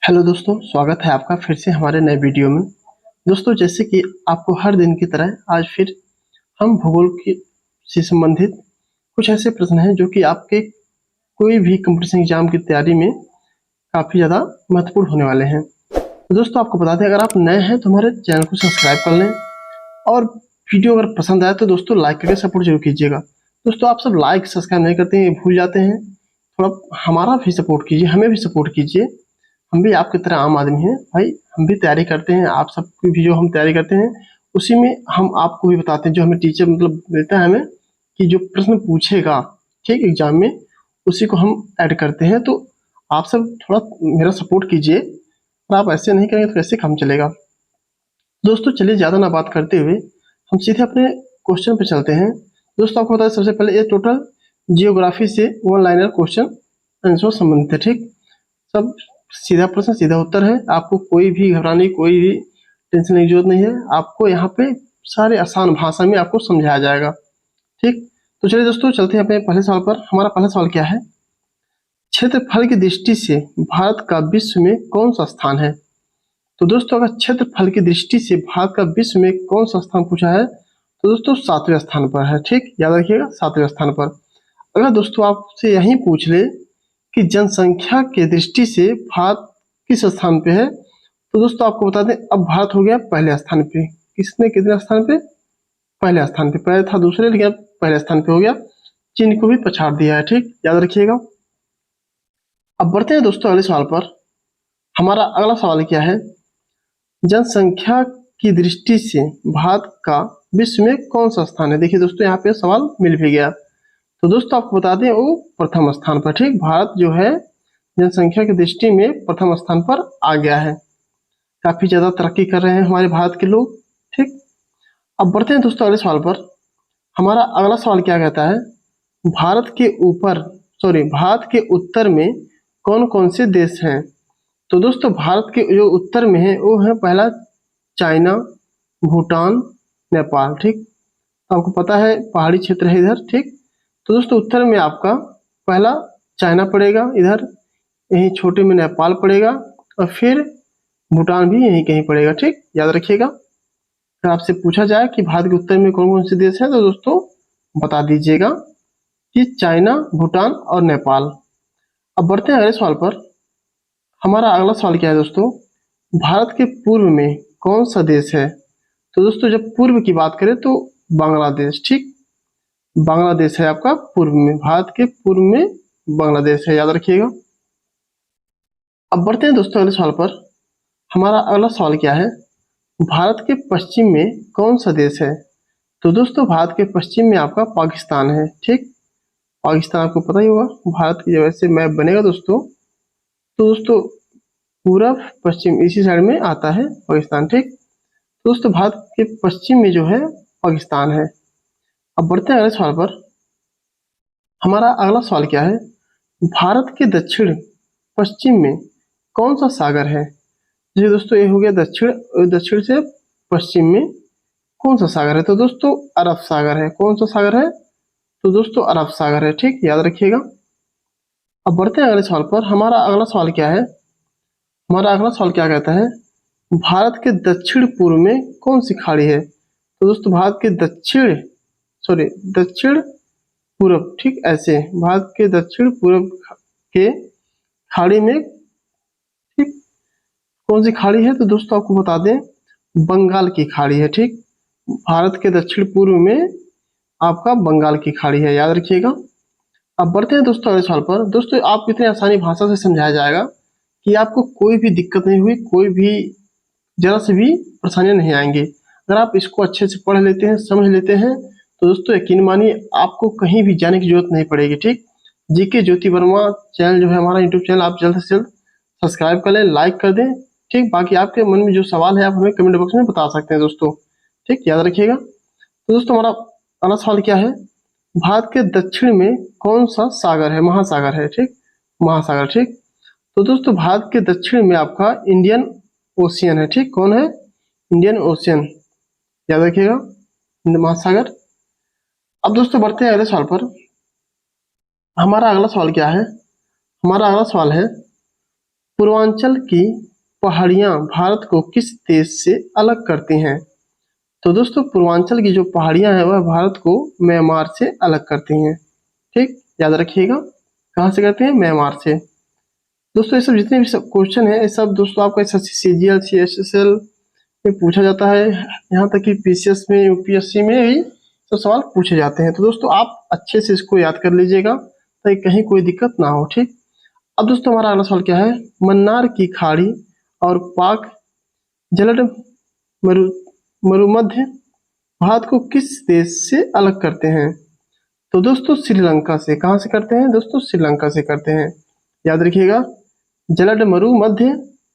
Hello दोस्तों, स्वागत है आपका फिर से हमारे नए वीडियो में। दोस्तों, जैसे कि आपको हर दिन की तरह आज फिर हम भूगोल की से संबंधित कुछ ऐसे प्रश्न हैं जो कि आपके कोई भी कंपटीशन एग्जाम की तैयारी में काफ़ी ज़्यादा महत्वपूर्ण होने वाले हैं। तो दोस्तों, आपको बता दें, अगर आप नए हैं तो हमारे चैनल को सब्सक्राइब कर लें और वीडियो अगर पसंद आए तो दोस्तों लाइक करके सपोर्ट जरूर कीजिएगा। दोस्तों, आप सब लाइक सब्सक्राइब नहीं करते हैं, ये भूल जाते हैं। थोड़ा हमारा भी सपोर्ट कीजिए, हमें भी सपोर्ट कीजिए। हम भी आपकी तरह आम आदमी हैं भाई, हम भी तैयारी करते हैं। आप सबकी भी जो हम तैयारी करते हैं उसी में हम आपको भी बताते हैं, जो हमें टीचर मतलब देता है हमें कि जो प्रश्न पूछेगा ठीक एग्जाम में उसी को हम ऐड करते हैं। तो आप सब थोड़ा मेरा सपोर्ट कीजिए, और आप ऐसे नहीं करेंगे तो कैसे काम चलेगा। दोस्तों, चलिए ज़्यादा ना बात करते हुए हम सीधे अपने क्वेश्चन पे चलते हैं। दोस्तों, आपको बता दें, सबसे पहले ये टोटल जियोग्राफी से वन लाइनर क्वेश्चन आंसर संबंधित है। ठीक, सब सीधा प्रश्न सीधा उत्तर है। आपको कोई भी घबराने की कोई भी टेंशन की जरूरत नहीं है। आपको यहाँ पे सारे आसान भाषा में आपको समझाया जाएगा। ठीक, तो चलिए दोस्तों चलते हैं अपने पहले सवाल पर। हमारा पहला सवाल क्या है? क्षेत्रफल की दृष्टि से भारत का विश्व में कौन सा स्थान है? तो दोस्तों, अगर क्षेत्रफल की दृष्टि से भारत का विश्व में कौन सा स्थान पूछा है तो दोस्तों 7वें स्थान पर है। ठीक, याद रखिएगा 7वें स्थान पर। अगर दोस्तों आपसे यही पूछ ले कि जनसंख्या की दृष्टि से भारत किस स्थान पे है, तो दोस्तों आपको बता दें, अब भारत हो गया पहले स्थान पे। किसने कितने स्थान पे? पहले स्थान पे। पहले था दूसरे, लेकिन अब पहले स्थान पे हो गया। चीन को भी पछाड़ दिया है। ठीक, याद रखिएगा। अब बढ़ते हैं दोस्तों अगले सवाल पर। हमारा अगला सवाल क्या है? जनसंख्या की दृष्टि से भारत का विश्व में कौन सा स्थान है? देखिए दोस्तों, यहाँ पे सवाल मिल भी गया। तो दोस्तों आपको बता दें, वो प्रथम स्थान पर। ठीक, भारत जो है जनसंख्या की दृष्टि में प्रथम स्थान पर आ गया है। काफी ज्यादा तरक्की कर रहे हैं हमारे भारत के लोग। ठीक, अब बढ़ते हैं दोस्तों अगले सवाल पर। हमारा अगला सवाल क्या कहता है? भारत के ऊपर भारत के उत्तर में कौन कौन से देश हैं? तो दोस्तों भारत के जो उत्तर में है वो है पहला चाइना, भूटान, नेपाल। ठीक, आपको पता है पहाड़ी क्षेत्र है इधर। ठीक, तो दोस्तों उत्तर में आपका पहला चाइना पड़ेगा, इधर यहीं छोटे में नेपाल पड़ेगा, और फिर भूटान भी यहीं कहीं पड़ेगा। ठीक, याद रखिएगा। अगर आपसे पूछा जाए कि भारत के उत्तर में कौन कौन से देश हैं तो दोस्तों बता दीजिएगा कि चाइना, भूटान और नेपाल। अब बढ़ते हैं अगले सवाल पर। हमारा अगला सवाल क्या है दोस्तों? भारत के पूर्व में कौन सा देश है? तो दोस्तों जब पूर्व की बात करें तो बांग्लादेश। ठीक, बांग्लादेश है आपका पूर्व में, भारत के पूर्व में बांग्लादेश है, याद रखिएगा। अब बढ़ते हैं दोस्तों अगले सवाल पर। हमारा अगला सवाल क्या है? भारत के पश्चिम में कौन सा देश है? तो दोस्तों भारत के पश्चिम में आपका पाकिस्तान है। ठीक, पाकिस्तान आपको पता ही होगा। भारत की जब ऐसे मैप बनेगा दोस्तों, तो दोस्तों पूरब पश्चिम इसी साइड में आता है पाकिस्तान। ठीक, दोस्तों भारत के पश्चिम में जो है पाकिस्तान है। अब बढ़ते हैं अगले सवाल पर। हमारा अगला सवाल क्या है? भारत के दक्षिण पश्चिम में कौन सा सागर है? जी दोस्तों, ये हो गया दक्षिण, दक्षिण से पश्चिम में कौन सा सागर है? तो दोस्तों अरब सागर है। कौन सा सागर है? तो दोस्तों अरब सागर है। ठीक, याद रखिएगा। अब बढ़ते हैं अगले सवाल पर। हमारा अगला सवाल क्या है? हमारा अगला सवाल क्या कहता है? भारत के दक्षिण पूर्व में कौन सी खाड़ी है? तो दोस्तों भारत के दक्षिण पूर्व, ठीक ऐसे भारत के दक्षिण पूर्व के खाड़ी में, ठीक, कौन सी खाड़ी है? तो दोस्तों आपको बता दें, बंगाल की खाड़ी है। ठीक, भारत के दक्षिण पूर्व में आपका बंगाल की खाड़ी है, याद रखिएगा। अब बढ़ते हैं दोस्तों अगले सवाल पर। दोस्तों आपको इतनी आसानी भाषा से समझाया जाएगा कि आपको कोई भी दिक्कत नहीं हुई, कोई भी जरा से भी परेशानियां नहीं आएंगी। अगर आप इसको अच्छे से पढ़ लेते हैं, समझ लेते हैं, तो दोस्तों यकीन मानिए आपको कहीं भी जाने की जरूरत नहीं पड़ेगी। ठीक, जीके ज्योति वर्मा चैनल जो है हमारा यूट्यूब चैनल, आप जल्द से जल्द सब्सक्राइब कर लें, लाइक कर दें। ठीक, बाकी आपके मन में जो सवाल है आप हमें कमेंट बॉक्स में बता सकते हैं दोस्तों। ठीक, याद रखिएगा। तो दोस्तों हमारा अगला सवाल क्या है? भारत के दक्षिण में कौन सा सागर है? महासागर है। ठीक, महासागर। ठीक, तो दोस्तों भारत के दक्षिण में आपका इंडियन ओशियन है। ठीक, कौन है? इंडियन ओशियन, याद रखिएगा, हिंद महासागर। अब दोस्तों बढ़ते हैं अगले सवाल पर। हमारा अगला सवाल क्या है? हमारा अगला सवाल है, पूर्वांचल की पहाड़ियां भारत को किस देश से अलग करती हैं? तो दोस्तों पूर्वांचल की जो पहाड़ियां हैं वह भारत को म्यांमार से अलग करती हैं। ठीक, याद रखिएगा कहाँ से करते हैं? म्यांमार से। दोस्तों ये सब जितने भी सब क्वेश्चन है ये सब दोस्तों आपका एसएससी सीजीएल सीएचएसएल में पूछा जाता है, यहाँ तक कि पीसीएस में यूपीएससी में भी सब सवाल पूछे जाते हैं। तो दोस्तों आप अच्छे से इसको याद कर लीजिएगा ताकि कहीं कोई दिक्कत ना हो। ठीक, अब दोस्तों हमारा अगला सवाल क्या है? मन्नार की खाड़ी और पाक जलड मरु मरुमध्य भारत को किस देश से अलग करते हैं? तो दोस्तों श्रीलंका से। कहाँ से करते हैं दोस्तों? श्रीलंका से करते हैं। याद रखिएगा जलड मरु मध्य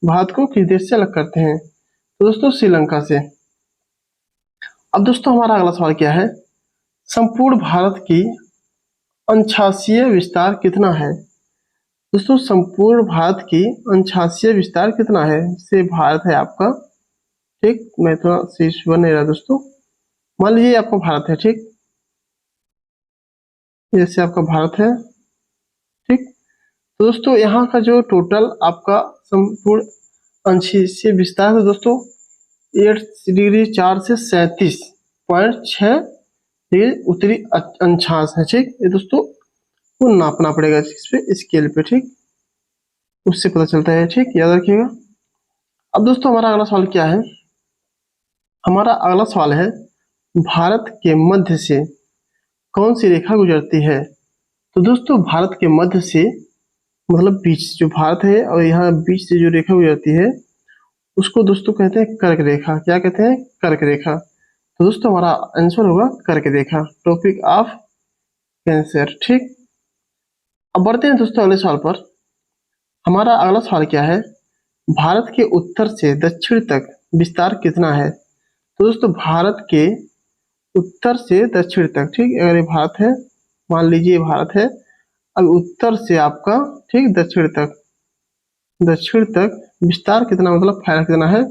भारत को किस देश से अलग करते हैं? तो दोस्तों श्रीलंका से। अब दोस्तों हमारा अगला सवाल क्या है? संपूर्ण भारत की अंशांशीय विस्तार कितना है? दोस्तों संपूर्ण भारत की अंशांशीय विस्तार कितना है? से भारत है आपका, ठीक, मैं थोड़ा शीर्ष बन नहीं रहा दोस्तों। मान लीजिए आपका भारत है, ठीक, जैसे आपका भारत है, ठीक। तो दोस्तों यहाँ का जो टोटल आपका संपूर्ण अंशीय विस्तार है दोस्तों 8 डिग्री 4 से 37.6 डिग्री उत्तरी अंशांश है। ठीक, ये दोस्तों वो नापना पड़ेगा इस पे स्केल पे, ठीक, उससे पता चलता है। ठीक, याद रखिएगा। अब दोस्तों हमारा अगला सवाल क्या है? हमारा अगला सवाल है भारत के मध्य से कौन सी रेखा गुजरती है? तो दोस्तों भारत के मध्य से मतलब बीच, जो भारत है और यहाँ बीच से जो रेखा गुजरती है उसको दोस्तों कहते हैं कर्क रेखा। क्या कहते हैं? कर्क रेखा। तो दोस्तों हमारा आंसर होगा कर्क रेखा, टॉपिक ऑफ कैंसर। ठीक, अब बढ़ते हैं दोस्तों अगले सवाल पर। हमारा अगला सवाल क्या है? भारत के उत्तर से दक्षिण तक विस्तार कितना है? तो दोस्तों भारत के उत्तर से दक्षिण तक, ठीक, अगर ये भारत है, मान लीजिए भारत है, अब उत्तर से आपका, ठीक, दक्षिण तक विस्तार कितना, मतलब फैला कितना है?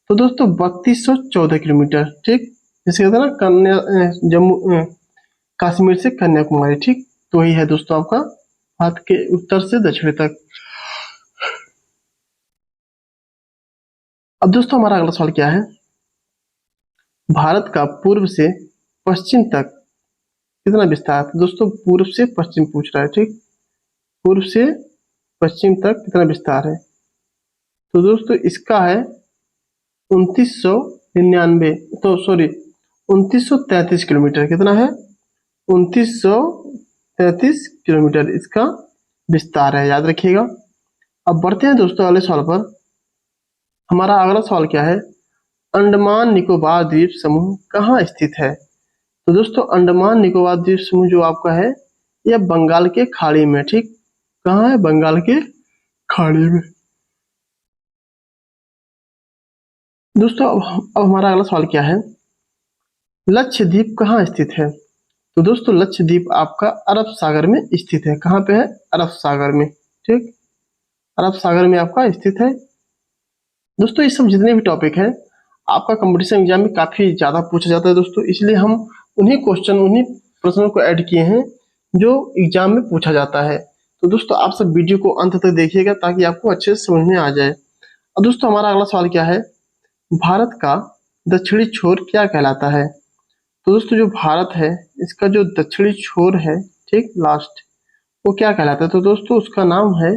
तो दोस्तों 3214 किलोमीटर। ठीक, जैसे कहते हैं ना जम्मू कश्मीर से कन्याकुमारी, ठीक, तो वही है दोस्तों आपका भारत के उत्तर से दक्षिण तक। अब दोस्तों हमारा अगला सवाल क्या है? भारत का पूर्व से पश्चिम तक कितना विस्तार? तो दोस्तों पूर्व से पश्चिम पूछ रहा है, ठीक, पूर्व से पश्चिम तक कितना विस्तार है? तो दोस्तों इसका है 2999, तो सॉरी 2933 किलोमीटर। कितना है? 2933 किलोमीटर इसका विस्तार है, याद रखिएगा। अब बढ़ते हैं दोस्तों अगले सवाल पर। हमारा अगला सवाल क्या है? अंडमान निकोबार द्वीप समूह कहाँ स्थित है? तो दोस्तों अंडमान निकोबार द्वीप समूह जो आपका है यह बंगाल के खाड़ी में, ठीक, कहाँ है? बंगाल के खाड़ी में। दोस्तों अब हमारा अगला सवाल क्या है? लक्षद्वीप कहाँ स्थित है? तो दोस्तों लक्षद्वीप आपका अरब सागर में स्थित है। कहाँ पे है? अरब सागर में, ठीक, अरब सागर में आपका स्थित है। दोस्तों ये सब जितने भी टॉपिक हैं आपका कंपटीशन एग्जाम में काफी ज्यादा पूछा जाता है दोस्तों, इसलिए हम उन्हीं प्रश्नों को ऐड किए हैं जो एग्जाम में पूछा जाता है। तो दोस्तों आप सब वीडियो को अंत तक देखिएगा ताकि आपको अच्छे से समझ में आ जाए। अब दोस्तों हमारा अगला सवाल क्या है? भारत का दक्षिणी छोर क्या कहलाता है? तो दोस्तों जो भारत है इसका जो दक्षिणी छोर है, ठीक, लास्ट, वो क्या कहलाता है? तो दोस्तों उसका नाम है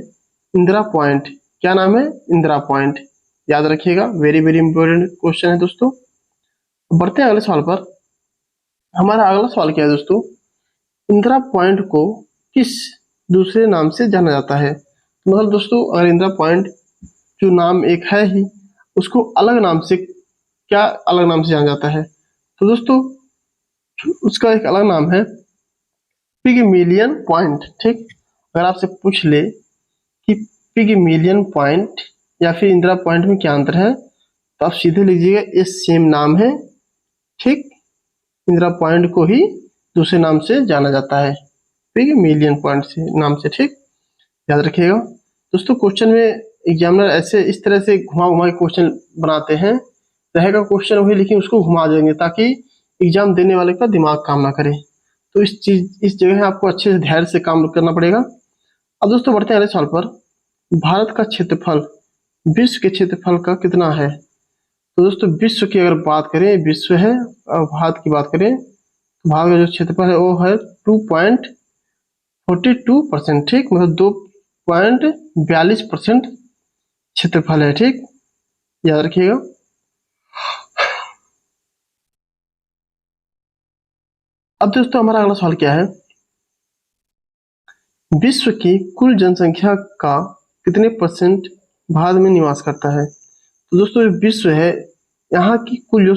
इंदिरा पॉइंट। क्या नाम है? इंदिरा पॉइंट, याद रखिएगा, वेरी वेरी इंपॉर्टेंट क्वेश्चन है दोस्तों। बढ़ते हैं अगले सवाल पर। हमारा अगला सवाल क्या है दोस्तों? इंदिरा पॉइंट को किस दूसरे नाम से जाना जाता है? मतलब दोस्तों अगर इंदिरा पॉइंट जो नाम एक है ही, उसको अलग नाम से, क्या अलग नाम से जाना जाता है? तो दोस्तों उसका एक अलग नाम है पिगमेलियन पॉइंट। ठीक, अगर आपसे पूछ ले कि पिगमेलियन पॉइंट या फिर इंदिरा पॉइंट में क्या अंतर है, तो आप सीधे लीजिएगा ये सेम नाम है, ठीक, इंदिरा पॉइंट को ही दूसरे नाम से जाना जाता है, पिगमेलियन पॉइंट से नाम से, ठीक, याद रखिएगा। दोस्तों क्वेश्चन में एग्जामिनर ऐसे इस तरह से घुमा घुमा के क्वेश्चन बनाते हैं, रहेगा क्वेश्चन वही लेकिन उसको घुमा देंगे ताकि एग्जाम देने वाले का दिमाग काम ना करे। तो इस जगह आपको अच्छे से धैर्य से काम करना पड़ेगा। अब दोस्तों बढ़ते हैं अगले सवाल पर। भारत का क्षेत्रफल विश्व के क्षेत्रफल का कितना है? तो दोस्तों विश्व की अगर बात करें, विश्व है और भारत की बात करें तो भारत का जो क्षेत्रफल है वो है 2.42%। ठीक, मतलब 2.42% क्षेत्रफल है। ठीक, याद रखिएगा। अब दोस्तों हमारा अगला सवाल क्या है? विश्व की कुल जनसंख्या का कितने परसेंट भारत में निवास करता है? तो दोस्तों जो विश्व है, यहाँ की कुल जो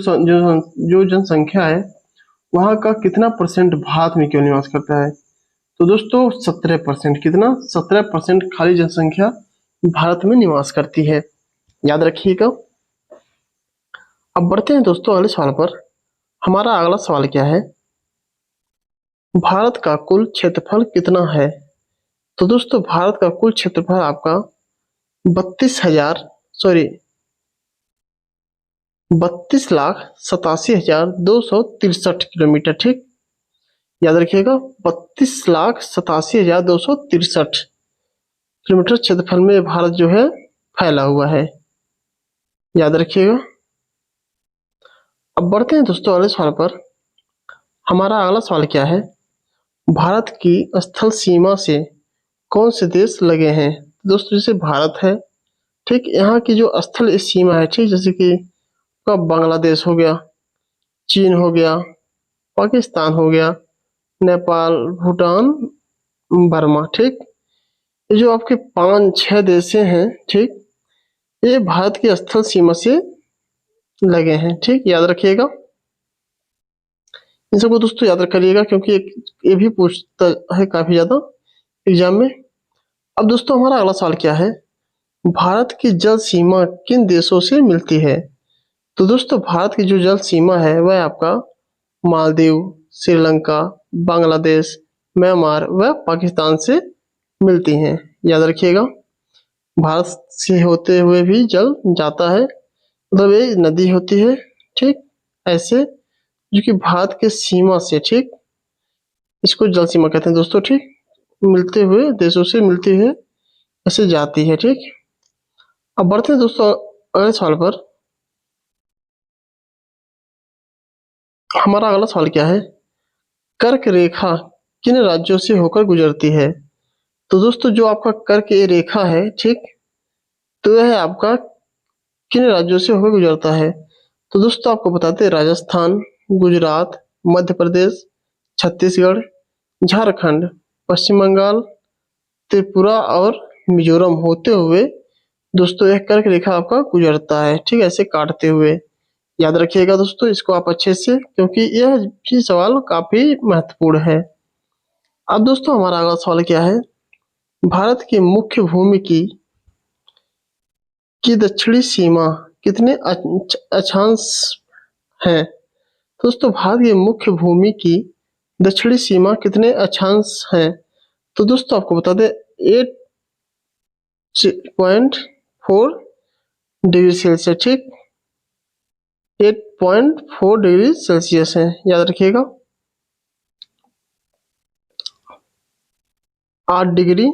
जनसंख्या है वहाँ का कितना परसेंट भारत में क्यों निवास करता है? तो दोस्तों 17%। कितना? 17% खाली जनसंख्या भारत में निवास करती है। याद रखिएगा। अब बढ़ते हैं दोस्तों अगले सवाल पर। हमारा अगला सवाल क्या है? भारत का कुल क्षेत्रफल कितना है? तो दोस्तों भारत का कुल क्षेत्रफल आपका 32,87,263 किलोमीटर। ठीक, याद रखिएगा। 32,87,263 किलोमीटर क्षेत्रफल में भारत जो है फैला हुआ है। याद रखिएगा। अब बढ़ते हैं दोस्तों अगले सवाल पर। हमारा अगला सवाल क्या है? भारत की स्थल सीमा से कौन से देश लगे हैं? दोस्तों जैसे भारत है, ठीक, यहाँ की जो स्थल सीमा है, ठीक, जैसे कि बांग्लादेश हो गया, चीन हो गया, पाकिस्तान हो गया, नेपाल, भूटान, बर्मा। ठीक, ये जो आपके 5-6 देश हैं, ठीक, ये भारत की स्थल सीमा से लगे हैं। ठीक, याद रखिएगा। इन सबको दोस्तों याद करिएगा क्योंकि ये भी पूछता है काफी ज्यादा एग्जाम में। अब दोस्तों हमारा अगला सवाल क्या है? भारत की जल सीमा किन देशों से मिलती है? तो दोस्तों भारत की जो जल सीमा है वह आपका मालदीव, श्रीलंका, बांग्लादेश, म्यांमार व पाकिस्तान से मिलती हैं। याद रखिएगा। भारत से होते हुए भी जल जाता है, मतलब ये नदी होती है। ठीक, ऐसे जो कि भारत के सीमा से, ठीक, इसको जल सीमा कहते हैं दोस्तों। ठीक, मिलते हुए देशों से मिलते हुए ऐसे जाती है। ठीक, अब बढ़ते हैं दोस्तों अगले सवाल पर। हमारा अगला सवाल क्या है? कर्क रेखा किन राज्यों से होकर गुजरती है? तो दोस्तों जो आपका कर्क रेखा है, ठीक, तो यह आपका किन राज्यों से होकर गुजरता है? तो दोस्तों आपको बताते हैं राजस्थान, गुजरात, मध्य प्रदेश, छत्तीसगढ़, झारखंड, पश्चिम बंगाल, त्रिपुरा और मिजोरम होते हुए दोस्तों यह कर्क रेखा आपका गुजरता है। ठीक, ऐसे काटते हुए। याद रखिएगा दोस्तों इसको आप अच्छे से, क्योंकि यह भी सवाल काफी महत्वपूर्ण है। अब दोस्तों हमारा अगला सवाल क्या है? भारत की मुख्य भूमि की दक्षिणी सीमा कितने अक्षांश है? दोस्तों भारत की मुख्य भूमि की दक्षिणी सीमा कितने अक्षांश है? तो दोस्तों आपको बता दें 8.4 डिग्री सेल्सियस। ठीक, 8.4 डिग्री सेल्सियस है। याद रखिएगा। 8 डिग्री।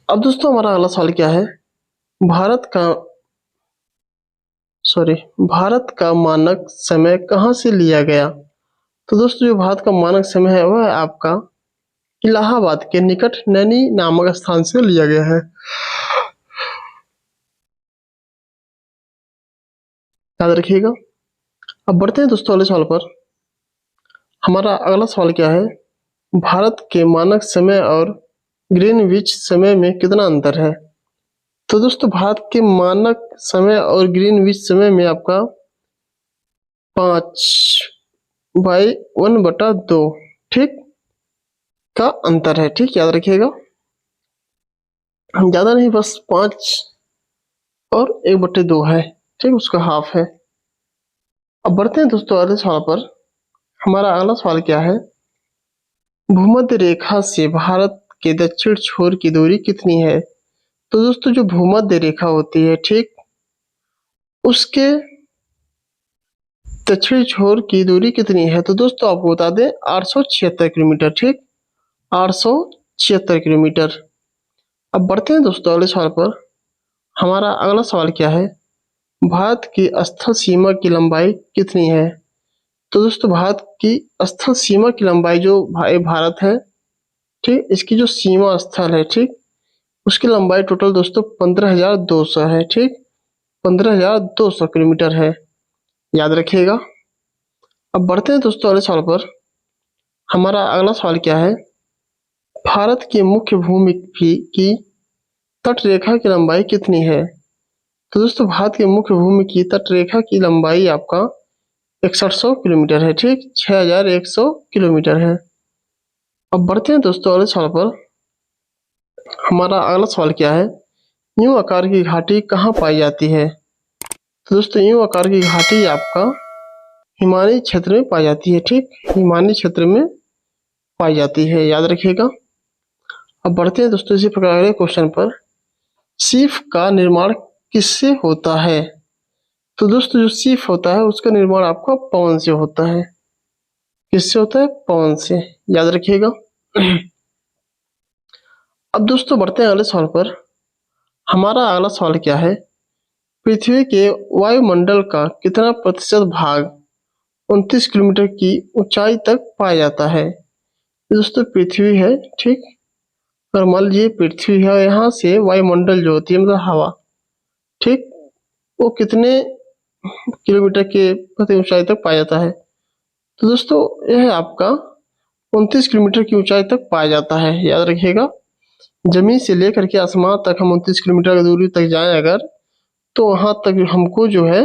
अब दोस्तों हमारा अगला सवाल क्या है? भारत का मानक समय कहाँ से लिया गया? तो दोस्तों जो भारत का मानक समय है वह आपका इलाहाबाद के निकट नैनी नामक स्थान से लिया गया है। याद रखिएगा। अब बढ़ते हैं दोस्तों अगले सवाल पर। हमारा अगला सवाल क्या है? भारत के मानक समय और ग्रीनविच समय में कितना अंतर है? तो दोस्तों भारत के मानक समय और ग्रीनविच समय में आपका 5/1/2, ठीक, का अंतर है। ठीक, याद रखिएगा। ज्यादा नहीं, बस 5 और 1/2 है। ठीक, उसका हाफ है। अब बढ़ते हैं दोस्तों अगले सवाल पर। हमारा अगला सवाल क्या है? भूमध्य रेखा से भारत के दक्षिण छोर की दूरी कितनी है? तो दोस्तों जो भूमध्य रेखा होती है, ठीक, उसके दक्षिण छोर की दूरी कितनी है? तो दोस्तों आपको बता दें 876 किलोमीटर। ठीक, 876 किलोमीटर। अब बढ़ते हैं दोस्तों अगले सवाल पर। हमारा अगला सवाल क्या है, भारत की स्थल सीमा की लंबाई कितनी है? तो दोस्तों भारत की स्थल सीमा की लंबाई जो भारत है, ठीक, इसकी जो सीमा स्थल है, ठीक, उसकी लंबाई टोटल दोस्तों 15,200 है, ठीक, 15,200 किलोमीटर है, याद रखिएगा। अब बढ़ते हैं दोस्तों अगले सवाल पर। हमारा अगला सवाल क्या है, भारत की मुख्य भूमि की तट रेखा की लंबाई कितनी है? तो दोस्तों भारत की मुख्य भूमि की तट रेखा की लंबाई आपका 6100 किलोमीटर है, ठीक, 6100 किलोमीटर है। अब बढ़ते हैं दोस्तों अगले सवाल पर। हमारा अगला सवाल क्या है, यूं आकार की घाटी कहाँ पाई जाती है? तो दोस्तों यूं आकार की घाटी आपका हिमालय क्षेत्र में पाई जाती है, ठीक, हिमालय क्षेत्र में पाई जाती है, याद रखिएगा। अब बढ़ते हैं दोस्तों इसी प्रकार अगले क्वेश्चन पर। सीप का निर्माण किससे होता है? तो दोस्तों जो सीप होता है उसका निर्माण आपका पवन से होता है। किससे होता है? पवन से, याद रखिएगा। अब दोस्तों बढ़ते हैं अगले सवाल पर। हमारा अगला सवाल क्या है, पृथ्वी के वायुमंडल का कितना प्रतिशत भाग 29 किलोमीटर की ऊंचाई तक पाया जाता है? दोस्तों पृथ्वी है, ठीक, अगर मान लीजिए पृथ्वी है, यहाँ से वायुमंडल जो होती है मतलब हवा, ठीक, वो कितने किलोमीटर के प्रति ऊंचाई तक पाया जाता है? तो दोस्तों यह आपका 29 किलोमीटर की ऊंचाई तक पाया जाता है, याद रखिएगा। जमीन से लेकर के आसमान तक हम 29 किलोमीटर की दूरी तक जाएं अगर, तो वहां तक हमको जो है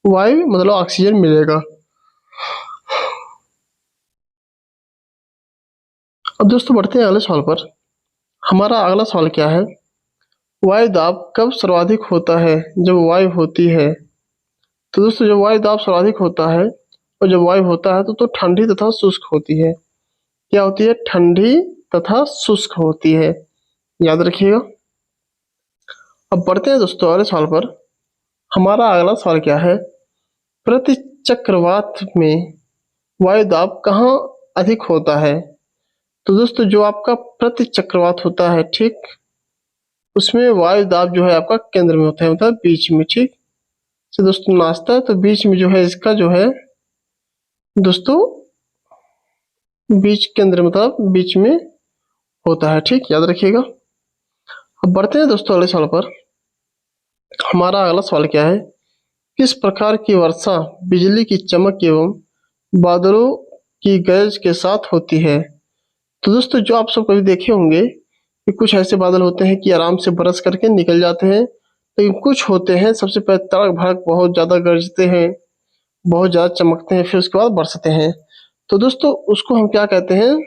वायु मतलब ऑक्सीजन मिलेगा। अब दोस्तों बढ़ते हैं अगले सवाल पर। हमारा अगला सवाल क्या है, वायु दाब कब सर्वाधिक होता है? जब वायु होती है। तो दोस्तों जब वायु दाब सर्वाधिक होता है और जब वायु होता है तो ठंडी तथा शुष्क होती है। क्या होती है? ठंडी तथा शुष्क होती है, याद रखिएगा। अब बढ़ते हैं दोस्तों अगले सवाल पर। हमारा अगला सवाल क्या है, प्रति चक्रवात में वायु दाब कहाँ अधिक होता है? तो दोस्तों जो आपका प्रति चक्रवात होता है, ठीक, उसमें वायु दाब जो है आपका केंद्र में होता है, मतलब बीच में, ठीक। तो दोस्तों नाश्ता है तो बीच में जो है इसका जो है दोस्तों बीच केंद्र मतलब बीच में होता है, ठीक, याद रखिएगा। अब बढ़ते हैं दोस्तों अगले सवाल पर। हमारा अगला सवाल क्या है, किस प्रकार की वर्षा बिजली की चमक एवं बादलों की गरज के साथ होती है? तो दोस्तों जो आप सब कभी देखे होंगे कि कुछ ऐसे बादल होते हैं कि आराम से बरस करके निकल जाते हैं, लेकिन कुछ होते हैं सबसे पहले तड़क भड़क बहुत ज्यादा गरजते हैं, बहुत ज्यादा चमकते हैं, फिर उसके बाद बरसते हैं। तो दोस्तों उसको हम क्या कहते हैं?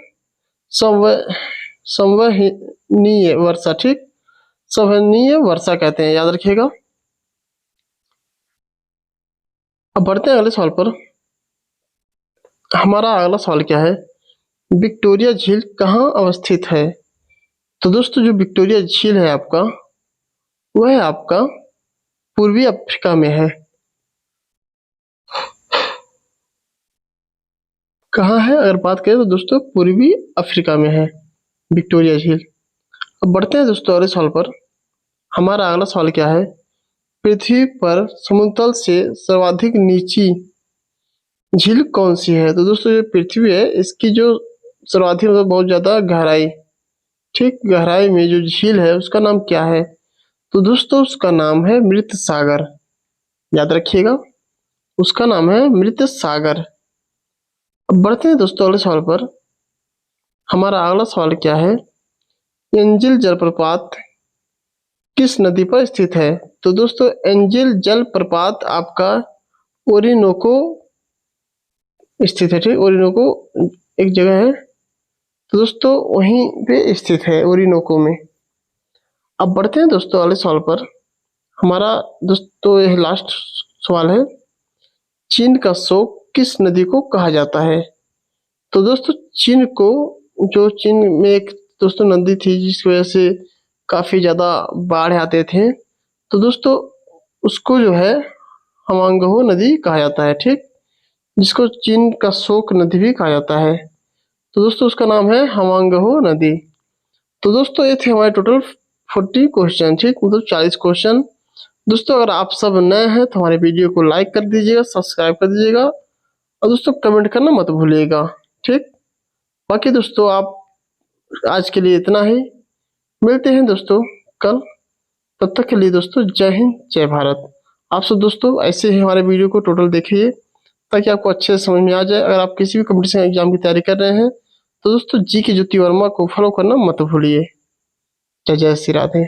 संवहनीय वर्षा, ठीक, संवहनीय वर्षा कहते हैं, याद रखिएगा। अब बढ़ते हैं अगले सवाल पर। हमारा अगला सवाल क्या है, विक्टोरिया झील कहाँ अवस्थित है? तो दोस्तों जो विक्टोरिया झील है आपका, वह आपका पूर्वी अफ्रीका में है। कहाँ है अगर बात करें तो दोस्तों पूर्वी अफ्रीका में है विक्टोरिया झील। अब बढ़ते हैं दोस्तों अगले सवाल पर। हमारा अगला सवाल क्या है, पृथ्वी पर समुद्र तल से सर्वाधिक नीची झील कौन सी है? तो दोस्तों जो पृथ्वी है इसकी जो सर्वाधिक मतलब बहुत ज्यादा गहराई, ठीक, गहराई में जो झील है उसका नाम क्या है? तो दोस्तों उसका नाम है मृत सागर, याद रखिएगा, उसका नाम है मृत सागर। अब बढ़ते हैं दोस्तों अगले सवाल पर। हमारा अगला सवाल क्या है, एंजिल जलप्रपात किस नदी पर स्थित है? तो दोस्तों एंजिल जलप्रपात आपका ओरिनोको स्थित है, ठीक, ओरिनोको एक जगह है, तो दोस्तों वहीं पे स्थित है ओरिनोको में। अब बढ़ते हैं दोस्तों अगले सवाल पर। हमारा दोस्तों यह लास्ट सवाल है, चीन का शोक किस नदी को कहा जाता है? तो दोस्तों चीन को, जो चीन में एक दोस्तों नदी थी जिसकी वजह से काफी ज्यादा बाढ़ आते थे, तो दोस्तों उसको जो है हवांगहो नदी कहा जाता है, ठीक, जिसको चीन का शोक नदी भी कहा जाता है। तो दोस्तों उसका नाम है हवांगहो नदी। तो दोस्तों ये थे हमारे टोटल 40 क्वेश्चन, ठीक, मतलब 40 क्वेश्चन। दोस्तों अगर आप सब नए हैं तो हमारे वीडियो को लाइक कर दीजिएगा, सब्सक्राइब कर दीजिएगा और दोस्तों कमेंट करना मत भूलिएगा, ठीक। बाकी दोस्तों आप आज के लिए इतना ही, मिलते हैं दोस्तों कल। तब तक के लिए दोस्तों जय हिंद जय भारत। आप सब दोस्तों ऐसे ही हमारे वीडियो को टोटल देखिए ताकि आपको अच्छे से समझ में आ जाए। अगर आप किसी भी कंपटीशन एग्जाम की तैयारी कर रहे हैं तो दोस्तों जी के ज्योति वर्मा को फॉलो करना मत भूलिए। जय जय श्री राधे।